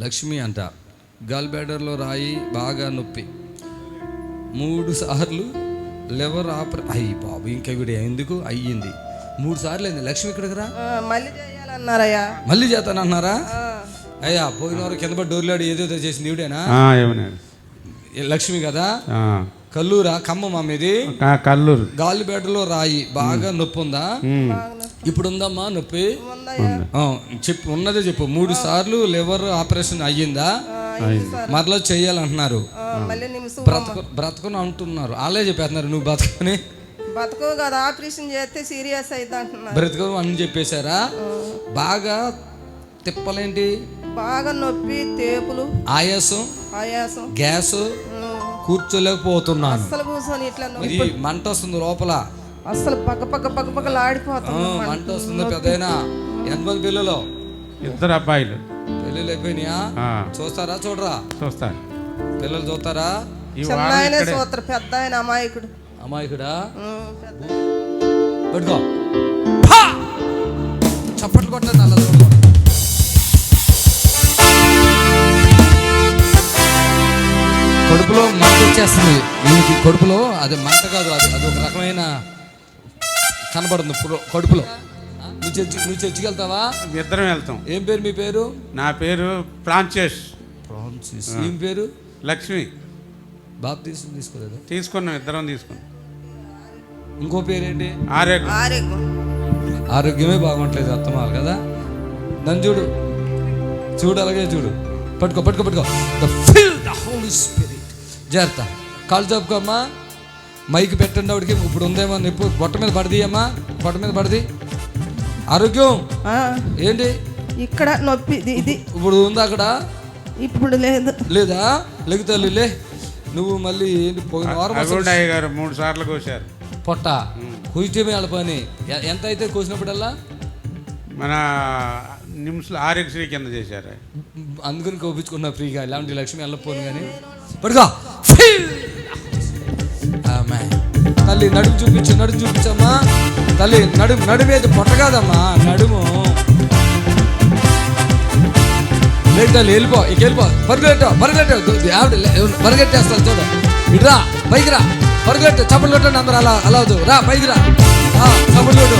లక్ష్మి అంట గాల్బ్లాడర్లో రాయి బాగా నొప్పి 3 సార్లు లివర్ అయ్యి బాబు ఇంకా వీడు ఎందుకు అయ్యింది 3 సార్లు అయింది. లక్ష్మి ఇక్కడికి రా, మళ్ళీ చేయాలన్నారయ్యా. మళ్ళీ చేస్తానన్నారా? అయ్యా పోయిన వారు కింద పడి డోర్లాడి ఏదేదో చేసింది ఈవిడేనా? లక్ష్మి కదా. కల్లూరా ఖమ్మం మీది? కల్లూరు. గాలిబేటలో రాయి బాగా నొప్పి ఉందా? ఇప్పుడు ఉందమ్మా నొప్పి? చెప్పు, ఉన్నదే చెప్పు. 3 సార్లు లివర్ ఆపరేషన్ అయ్యిందా? మరలా చెయ్యాలంటున్నారు. బ్రతకను అంటున్నారు. వాళ్ళే చెప్పేస్తున్నారు నువ్వు బతకని. బతకవు కదా, ఆపరేషన్ చేస్తే సీరియస్ అయితే అంటున్నారు. బ్రతకవు అని చెప్పేశారా? బాగా తిప్పలేంటి? బాగా నొప్పి, తేపులు, ఆయాసం, గ్యాస్, కూర్చోలేకపోతున్నాను. అసలు కూర్చొని ఇట్లా మంట వస్తుంది లోపల, అసలు పక్కపక్కలు ఆడిపోతుంది. మంట వస్తుంది. పెద్దయినా ఎంతమంది పిల్లలు? 2 అబ్బాయిలు. పెళ్ళిళ్ళు అయిపోయినాయా? చూస్తారా? చూడరా? చూస్తారు. పిల్లలు చూస్తారా? చూస్తారు. పెద్ద ఆయన అమాయకుడు. అమాయకుడా? పెట్టుకో, చప్పట్లు కొట్టండి. అలా కడుపులో మంట వచ్చేస్తుంది వీనికి. కడుపులో అది మంట కాదు, అది ఒక రకమైన కనబడుతుంది కడుపులో. నువ్వు చర్చికి వెళ్తావా? ఇద్దరం వెళ్తాం. ఏం పేరు మీ పేరు? నా పేరు ఫ్రాన్సిస్. ఏం పేరు? లక్ష్మి. బాప్తీసం తీసుకోలేదు? తీసుకున్నాం, ఇద్దరం తీసుకున్నాం. ఇంకో పేరేంటి? ఆరోగ్యమే బాగుంటలేదు అత్తమాలు కదా. నన్ను చూడు, అలాగే చూడు. పట్టుకో. The holy spirit. జాగ్రత్త. కాళ్ళు చాపుకోమ్మా. మైక్ పెట్టండి ఆవిడకి. ఇప్పుడు ఉందేమో నొప్పి. పొట్ట మీద పడది అమ్మా, పొట్ట మీద పడది. ఆరోగ్యం ఏంటి? ఇక్కడ నొప్పి ఇది. ఇప్పుడు ఉందా అక్కడ? ఇప్పుడు లేదా? లే. నువ్వు మళ్ళీ పోయిన వారం 3 సార్లు కోసారు పొట్ట. కూర్చోమే వాళ్ళ పని. ఎంత అయితే కోసినప్పుడల్లా మన నిమిషాలు ఆరోగ్యశ్రీ కింద చేశారు. అందుకని కోపించుకున్నా ఫ్రీగా. ఇలాంటి లక్ష్మి వెళ్ళపోను కానీ. పడుకో. తల్లి నడుము చూపించమ్మా. తల్లి నడుమేది పొట్ట కాదమ్మా, నడుము. లేదు తల్లి, వెళ్ళిపో. పరిగెట్టేస్తాను చూడు. ఇట్రా, పైకి రా, పరిగెట్టు. చప్పలు కొట్టండి అందరూ. అలా వద్దు, రా పైకి రా. చప్పలు కొట్టు.